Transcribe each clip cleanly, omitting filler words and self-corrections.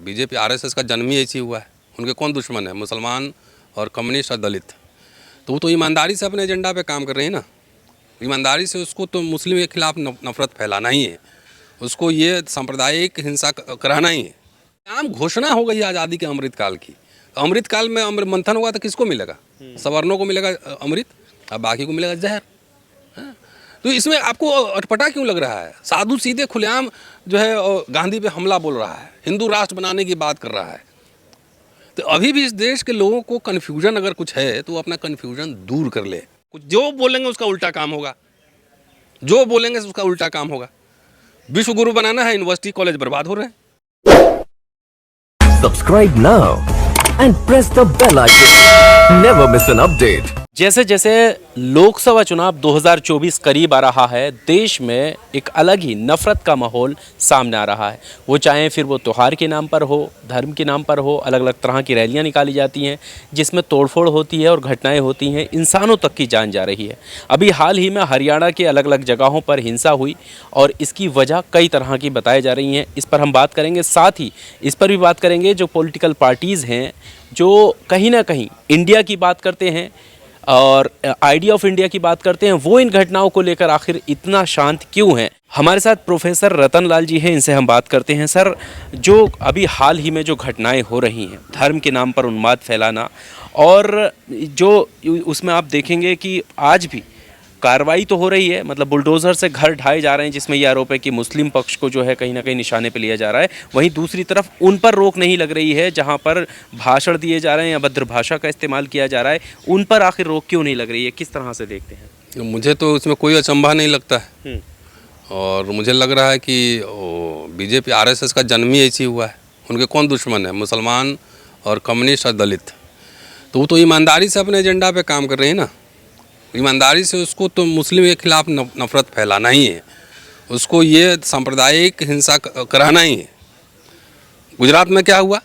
BJP RSS का जन्म ही ऐसी हुआ है। उनके कौन दुश्मन है? मुसलमान और कम्युनिस्ट और दलित। तो वो तो ईमानदारी से अपने एजेंडा पे काम कर रहे हैं ना। ईमानदारी से उसको तो मुस्लिम के खिलाफ नफरत फैलाना ही है, उसको ये सांप्रदायिक हिंसा कराना ही है। आम घोषणा हो गई आज़ादी के अमृतकाल की। अमृतकाल में अमृत मंथन होगा तो किसको मिलेगा? सवर्णों को मिलेगा अमृत और बाकी को मिलेगा जहर। तो इसमें आपको अटपटा क्यों लग रहा है? साधु सीधे खुलेआम जो है गांधी पे हमला बोल रहा है, हिंदू राष्ट्र बनाने की बात कर रहा है। तो अभी भी इस देश के लोगों को कन्फ्यूजन अगर कुछ है तो वो अपना कन्फ्यूजन दूर कर ले। कुछ जो बोलेंगे उसका उल्टा काम होगा, जो बोलेंगे उसका उल्टा काम होगा। विश्व गुरु बनाना है, यूनिवर्सिटी कॉलेज बर्बाद हो रहे हैं। Subscribe now and press the bell icon. Never miss an update. जैसे जैसे लोकसभा चुनाव 2024 करीब आ रहा है, देश में एक अलग ही नफरत का माहौल सामने आ रहा है। वो चाहे फिर वो त्योहार के नाम पर हो, धर्म के नाम पर हो, अलग अलग तरह की रैलियां निकाली जाती हैं जिसमें तोड़फोड़ होती है और घटनाएं होती हैं, इंसानों तक की जान जा रही है। अभी हाल ही में हरियाणा के अलग अलग जगहों पर हिंसा हुई और इसकी वजह कई तरह की बताई जा रही हैं। इस पर हम बात करेंगे, साथ ही इस पर भी बात करेंगे जो पॉलिटिकल पार्टीज़ हैं जो कहीं ना कहीं इंडिया की बात करते हैं और आइडिया ऑफ इंडिया की बात करते हैं, वो इन घटनाओं को लेकर आखिर इतना शांत क्यों हैं। हमारे साथ प्रोफेसर रतन लाल जी हैं, इनसे हम बात करते हैं। सर, जो अभी हाल ही में जो घटनाएं हो रही हैं, धर्म के नाम पर उन्माद फैलाना, और जो उसमें आप देखेंगे कि आज भी कार्रवाई तो हो रही है, मतलब बुलडोज़र से घर ढाए जा रहे हैं, जिसमें यह आरोप है कि मुस्लिम पक्ष को जो है कहीं ना कहीं निशाने पे लिया जा रहा है। वहीं दूसरी तरफ उन पर रोक नहीं लग रही है जहां पर भाषण दिए जा रहे हैं या भद्र भाषा का इस्तेमाल किया जा रहा है, उन पर आखिर रोक क्यों नहीं लग रही है? किस तरह से देखते हैं? मुझे तो इसमें कोई अचंभा नहीं लगता है और मुझे लग रहा है कि बीजेपी आरएसएस का जन्म ही ऐसी हुआ है। उनके कौन दुश्मन है? मुसलमान और कम्युनिस्ट और दलित। तो वो तो ईमानदारी से अपने एजेंडा पे काम कर रहे हैं ना। ईमानदारी से उसको तो मुस्लिम के खिलाफ नफरत फैलाना ही है, उसको ये सांप्रदायिक हिंसा कराना ही है। गुजरात में क्या हुआ?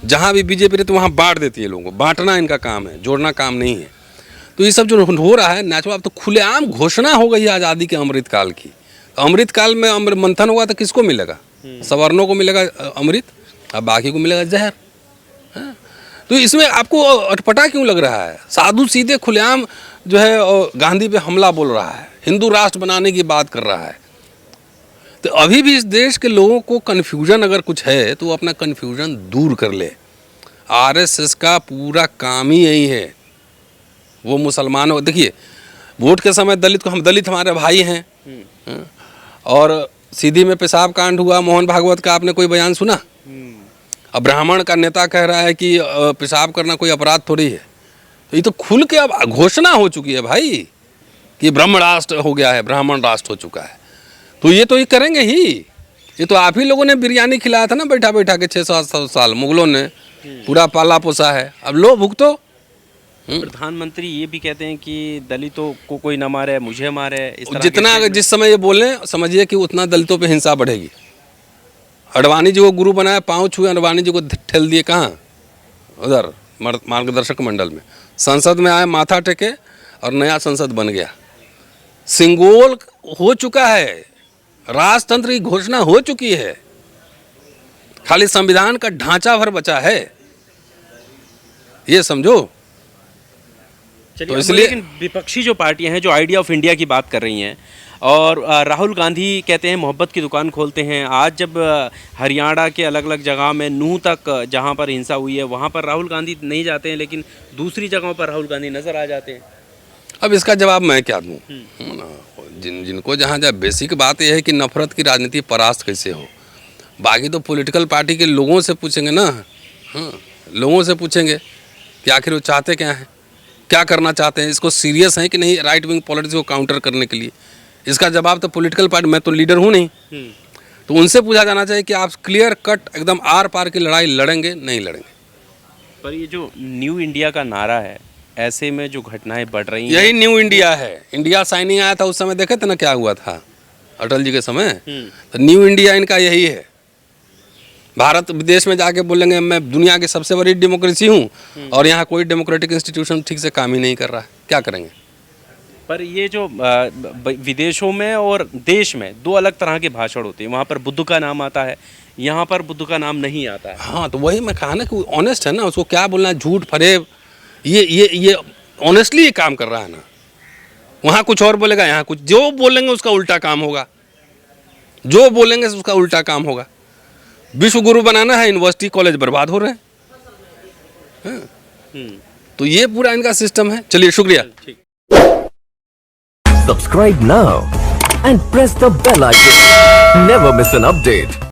जहाँ भी बीजेपी रहती वहाँ बांट देती है लोगों को। बांटना इनका काम है, जोड़ना काम नहीं है। तो ये सब जो हो रहा है नेचुरल, अब तो खुलेआम घोषणा हो गई है आज़ादी के अमृतकाल की। अमृतकाल में अमृत मंथन होगा तो किसको मिलेगा? सवर्णों को मिलेगा अमृत और बाकी को मिलेगा जहर। तो इसमें आपको अटपटा क्यों लग रहा है? साधु सीधे खुलेआम जो है गांधी पे हमला बोल रहा है, हिंदू राष्ट्र बनाने की बात कर रहा है। तो अभी भी इस देश के लोगों को कन्फ्यूजन अगर कुछ है तो वो अपना कन्फ्यूजन दूर कर ले। आरएसएस का पूरा काम ही यही है। वो मुसलमानों, देखिए वोट के समय दलित को, हम दलित हमारे भाई हैं, और सीधी में पेशाब कांड हुआ मोहन भागवत का, आपने कोई बयान सुना? अब ब्राह्मण का नेता कह रहा है कि पेशाब करना कोई अपराध थोड़ी है। तो ये तो खुल के अब घोषणा हो चुकी है भाई कि ब्राह्मण राष्ट्र हो गया है, ब्राह्मण राष्ट्र हो चुका है। तो ये करेंगे ही। ये तो आप ही लोगों ने बिरयानी खिलाया था ना बैठा बैठा के 600 साल, मुगलों ने पूरा पाला पोसा है। अब लो भुगतो। प्रधानमंत्री ये भी कहते हैं कि दलितों को कोई ना मारे, मुझे मारे। जितना जिस समय ये बोले समझिए कि उतना दलितों पे हिंसा बढ़ेगी। अडवाणी जी को गुरु बनाया, पाँव छुए अडवाणी जी को ठेल दिए कहाँ? उधर मार्गदर्शक मंडल में। संसद में आए, माथा टेके और नया संसद बन गया। सिंगोल हो चुका है, राजतंत्र की घोषणा हो चुकी है, खाली संविधान का ढांचा भर बचा है, ये समझो। तो इसलिए विपक्षी जो पार्टियां हैं जो आइडिया ऑफ इंडिया की बात कर रही हैं, और राहुल गांधी कहते हैं मोहब्बत की दुकान खोलते हैं। आज जब हरियाणा के अलग अलग जगह में नूह तक जहां पर हिंसा हुई है वहां पर राहुल गांधी नहीं जाते हैं, लेकिन दूसरी जगहों पर राहुल गांधी नज़र आ जाते हैं। अब इसका जवाब मैं क्या दूँ? जिनको जहाँ जहाँ बेसिक बात यह है कि नफरत की राजनीति परास्त कैसे हो। बाकी तो पॉलिटिकल पार्टी के लोगों से पूछेंगे ना। लोगों से पूछेंगे कि आखिर वो चाहते क्या हैं, क्या करना चाहते हैं, इसको सीरियस हैं कि नहीं राइट विंग पॉलिटिक्स को काउंटर करने के लिए। इसका जवाब तो पॉलिटिकल पार्टी, मैं तो लीडर हूँ नहीं, तो उनसे पूछा जाना चाहिए कि आप क्लियर कट एकदम आर पार की लड़ाई लड़ेंगे नहीं लड़ेंगे। पर ये जो न्यू इंडिया का नारा है, ऐसे में जो घटनाएं बढ़ रही हैं, यही न्यू इंडिया है। इंडिया साइनिंग आया था उस समय, देखे थे ना क्या हुआ था अटल जी के समय। तो न्यू इंडिया इनका यही है। भारत विदेश में जाके बोलेंगे मैं दुनिया की सबसे बड़ी डेमोक्रेसी हूँ और यहाँ कोई डेमोक्रेटिक इंस्टीट्यूशन ठीक से काम ही नहीं कर रहा है, क्या करेंगे? पर ये जो विदेशों में और देश में दो अलग तरह के भाषण होते हैं। वहाँ पर बुद्ध का नाम आता है, यहाँ पर बुद्ध का नाम नहीं आता है। हाँ, तो वही मैं कहा ना कि ऑनेस्ट है ना, उसको क्या बोलना है, झूठ फरेब, ये ऑनेस्टली ये काम कर रहा है ना। वहाँ कुछ और बोलेगा, यहाँ कुछ, जो बोलेंगे उसका उल्टा काम होगा, जो बोलेंगे उसका उल्टा काम होगा। विश्व गुरु बनाना है, यूनिवर्सिटी कॉलेज बर्बाद हो रहे हैं। हाँ। तो ये पूरा इनका सिस्टम है। चलिए, शुक्रिया। Subscribe now and press the bell icon. Never miss an update.